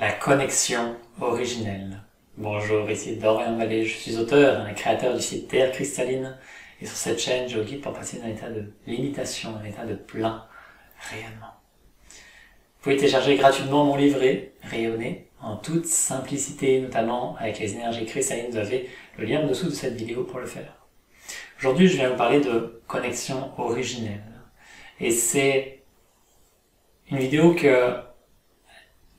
La connexion originelle. Bonjour, ici Dorian Vallée, je suis auteur et créateur du site Terre Cristalline et sur cette chaîne je vous guide pour passer d'un état de limitation à un état de plein rayonnement. Vous pouvez télécharger gratuitement mon livret Rayonner en toute simplicité, notamment avec les énergies cristallines. Vous avez le lien en dessous de cette vidéo pour le faire. Aujourd'hui je viens vous parler de connexion originelle et c'est une vidéo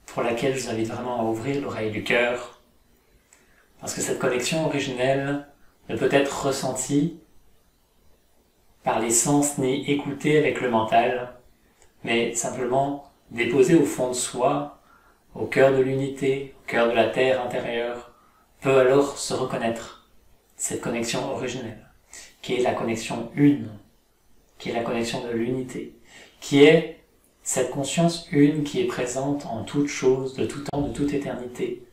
pour laquelle je vous invite vraiment à ouvrir l'oreille du cœur, parce que cette connexion originelle ne peut être ressentie par les sens ni écoutée avec le mental, mais simplement déposée au fond de soi, au cœur de l'unité, au cœur de la terre intérieure, peut alors se reconnaître cette connexion originelle, qui est la connexion une, qui est la connexion de l'unité, qui est cette conscience une qui est présente en toute chose, de tout temps, de toute éternité,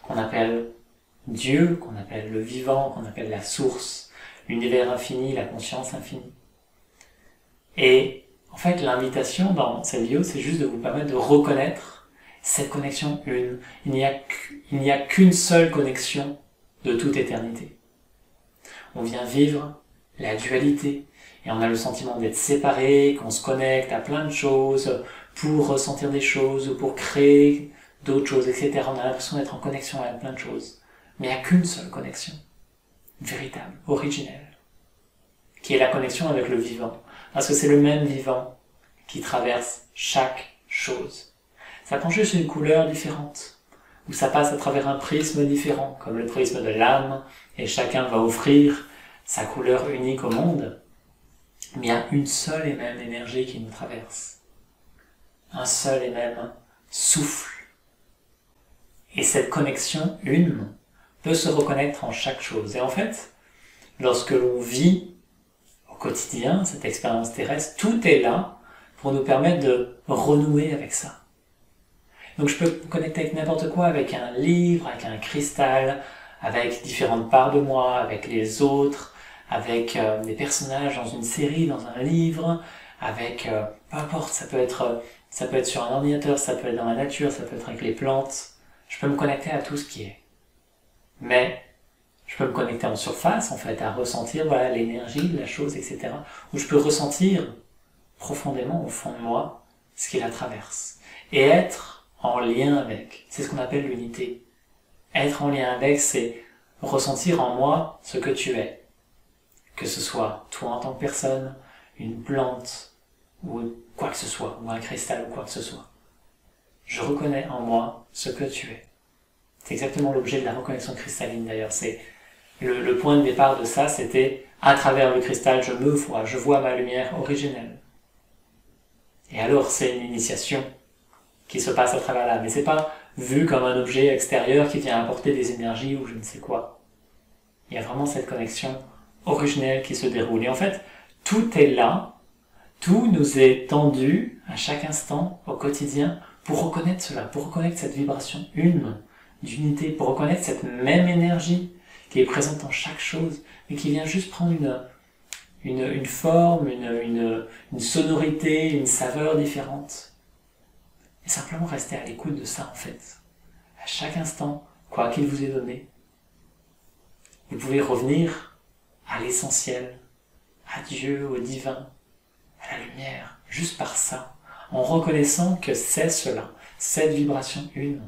qu'on appelle Dieu, qu'on appelle le vivant, qu'on appelle la source, l'univers infini, la conscience infinie. Et en fait, l'invitation dans cette vidéo, c'est juste de vous permettre de reconnaître cette connexion une. Il n'y a qu'une seule connexion de toute éternité. On vient vivre la dualité. Et on a le sentiment d'être séparé, qu'on se connecte à plein de choses pour ressentir des choses, ou pour créer d'autres choses, etc. On a l'impression d'être en connexion avec plein de choses. Mais il n'y a qu'une seule connexion, véritable, originelle, qui est la connexion avec le vivant. Parce que c'est le même vivant qui traverse chaque chose. Ça prend juste une couleur différente, ou ça passe à travers un prisme différent, comme le prisme de l'âme, et chacun va offrir sa couleur unique au monde. Mais il y a une seule et même énergie qui nous traverse. Un seul et même souffle. Et cette connexion une peut se reconnaître en chaque chose. Et en fait, lorsque l'on vit au quotidien cette expérience terrestre, tout est là pour nous permettre de renouer avec ça. Donc je peux me connecter avec n'importe quoi, avec un livre, avec un cristal, avec différentes parts de moi, avec les autres, avec des personnages dans une série, dans un livre, avec peu importe, ça peut être sur un ordinateur, ça peut être dans la nature, ça peut être avec les plantes. Je peux me connecter à tout ce qui est. Mais je peux me connecter en surface, en fait, à ressentir voilà l'énergie de la chose, etc. Ou je peux ressentir profondément au fond de moi ce qui la traverse. Et être en lien avec. C'est ce qu'on appelle l'unité. Être en lien avec, c'est ressentir en moi ce que tu es. Que ce soit toi en tant que personne, une plante, ou quoi que ce soit, ou un cristal, ou quoi que ce soit. Je reconnais en moi ce que tu es. C'est exactement l'objet de la reconnexion cristalline d'ailleurs. C'est le point de départ de ça, c'était à travers le cristal, je vois ma lumière originelle. Et alors c'est une initiation qui se passe à travers là, mais c'est pas vu comme un objet extérieur qui vient apporter des énergies ou je ne sais quoi. Il y a vraiment cette connexion originelle qui se déroule. Et en fait, tout est là, tout nous est tendu à chaque instant, au quotidien, pour reconnaître cela, pour reconnaître cette vibration une, d'unité, pour reconnaître cette même énergie qui est présente en chaque chose, mais qui vient juste prendre une forme, une sonorité, une saveur différente. Et simplement rester à l'écoute de ça, en fait. À chaque instant, quoi qu'il vous ait donné, vous pouvez revenir à l'essentiel, à Dieu, au divin, à la lumière, juste par ça, en reconnaissant que c'est cela, cette vibration une.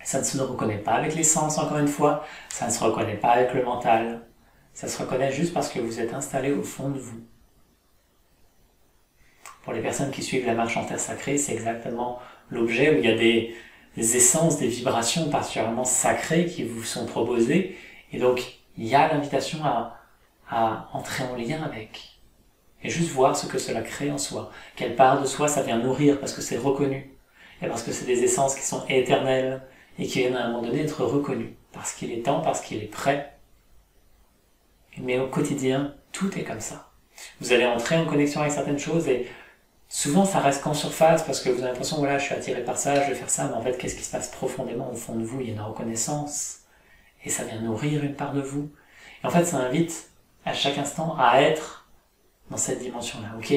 Ça ne se reconnaît pas avec les sens, encore une fois, ça ne se reconnaît pas avec le mental, ça se reconnaît juste parce que vous êtes installé au fond de vous. Pour les personnes qui suivent la marche en terre sacrée, c'est exactement l'objet où il y a des essences, des vibrations particulièrement sacrées qui vous sont proposées, et donc il y a l'invitation à entrer en lien avec. Et juste voir ce que cela crée en soi. Quelle part de soi ça vient nourrir parce que c'est reconnu. Et parce que c'est des essences qui sont éternelles et qui viennent à un moment donné être reconnues. Parce qu'il est temps, parce qu'il est prêt. Mais au quotidien, tout est comme ça. Vous allez entrer en connexion avec certaines choses et souvent ça reste qu'en surface parce que vous avez l'impression, voilà, je suis attiré par ça, je vais faire ça. Mais en fait, qu'est-ce qui se passe profondément au fond de vous? Il y a une reconnaissance. Et ça vient nourrir une part de vous. Et en fait, ça invite à chaque instant à être dans cette dimension-là, ok?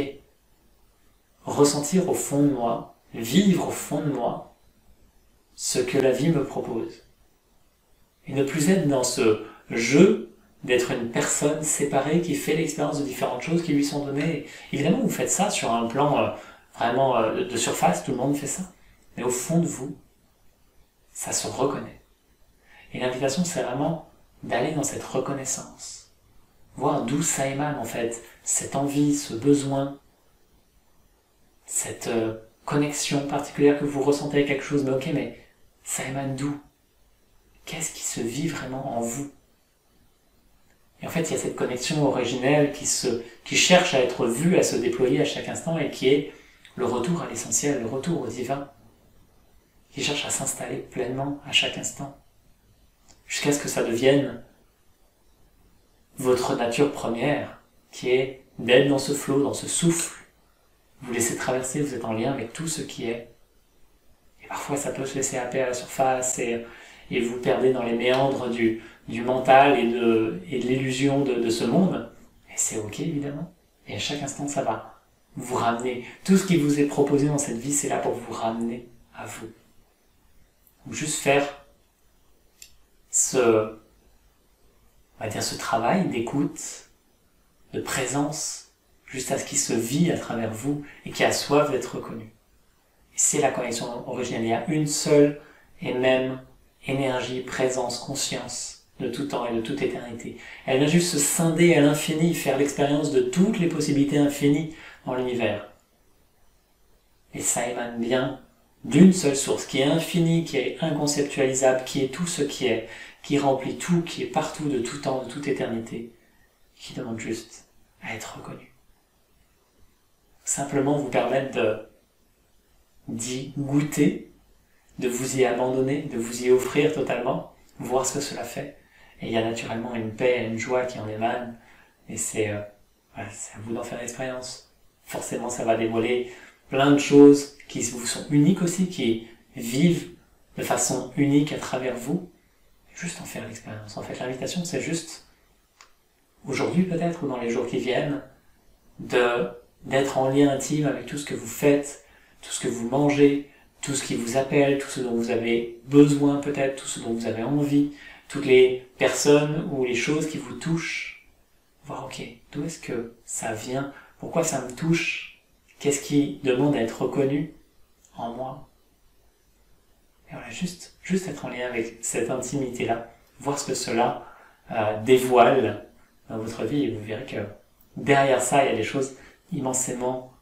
Ressentir au fond de moi, vivre au fond de moi, ce que la vie me propose. Et ne plus être dans ce jeu d'être une personne séparée qui fait l'expérience de différentes choses qui lui sont données. Évidemment, vous faites ça sur un plan vraiment de surface, tout le monde fait ça. Mais au fond de vous, ça se reconnaît. Et l'invitation, c'est vraiment d'aller dans cette reconnaissance. Voir d'où ça émane, en fait, cette envie, ce besoin, cette connexion particulière que vous ressentez avec quelque chose. Mais ok, mais ça émane d'où? Qu'est-ce qui se vit vraiment en vous? Et en fait, il y a cette connexion originelle qui cherche à être vue, à se déployer à chaque instant et qui est le retour à l'essentiel, le retour au divin, qui cherche à s'installer pleinement à chaque instant, jusqu'à ce que ça devienne votre nature première, qui est d'être dans ce flot, dans ce souffle. Vous laissez traverser, vous êtes en lien avec tout ce qui est. Et parfois, ça peut se laisser happer à la surface et vous perdez dans les méandres du mental et de l'illusion de ce monde. Et c'est ok, évidemment. Et à chaque instant, ça va vous ramener. Tout ce qui vous est proposé dans cette vie, c'est là pour vous ramener à vous. Ou juste faire ce travail d'écoute, de présence, juste à ce qui se vit à travers vous et qui a soif d'être reconnu. Et c'est la connexion originelle. Il y a une seule et même énergie, présence, conscience de tout temps et de toute éternité. Elle vient juste se scinder à l'infini, faire l'expérience de toutes les possibilités infinies dans l'univers. Et ça émane bien d'une seule source, qui est infinie, qui est inconceptualisable, qui est tout ce qui est, qui remplit tout, qui est partout, de tout temps, de toute éternité, qui demande juste à être reconnu. Simplement vous permettre d'y goûter, de vous y abandonner, de vous y offrir totalement, voir ce que cela fait. Et il y a naturellement une paix, une joie qui en émane, et c'est à vous d'en faire l'expérience. Forcément, ça va dévoiler plein de choses qui vous sont uniques aussi, qui vivent de façon unique à travers vous. Juste en faire l'expérience. En fait, l'invitation, c'est juste, aujourd'hui peut-être, ou dans les jours qui viennent, d'être en lien intime avec tout ce que vous faites, tout ce que vous mangez, tout ce qui vous appelle, tout ce dont vous avez besoin peut-être, tout ce dont vous avez envie, toutes les personnes ou les choses qui vous touchent. Voir, ok, d'où est-ce que ça vient? Pourquoi ça me touche? Qu'est-ce qui demande à être reconnu en moi? Et voilà, juste être en lien avec cette intimité-là, voir ce que cela dévoile dans votre vie, et vous verrez que derrière ça, il y a des choses immensément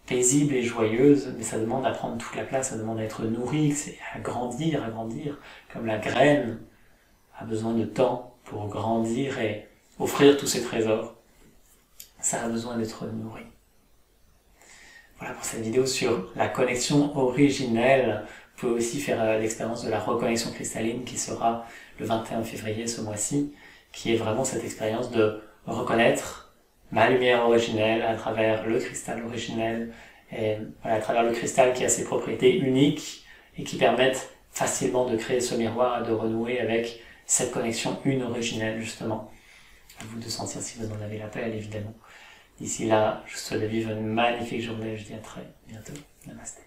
paisibles et joyeuses, mais ça demande à prendre toute la place, ça demande à être nourri, à grandir, comme la graine a besoin de temps pour grandir et offrir tous ses trésors. Ça a besoin d'être nourri. Voilà pour cette vidéo sur la connexion originelle. Vous pouvez aussi faire l'expérience de la reconnexion cristalline qui sera le 21 février ce mois-ci, qui est vraiment cette expérience de reconnaître ma lumière originelle à travers le cristal originel, et voilà, à travers le cristal qui a ses propriétés uniques et qui permettent facilement de créer ce miroir et de renouer avec cette connexion une originelle justement. À vous de sentir si vous en avez l'appel, évidemment. D'ici là, je vous souhaite de vivre une magnifique journée. Je vous dis à très bientôt. Namasté.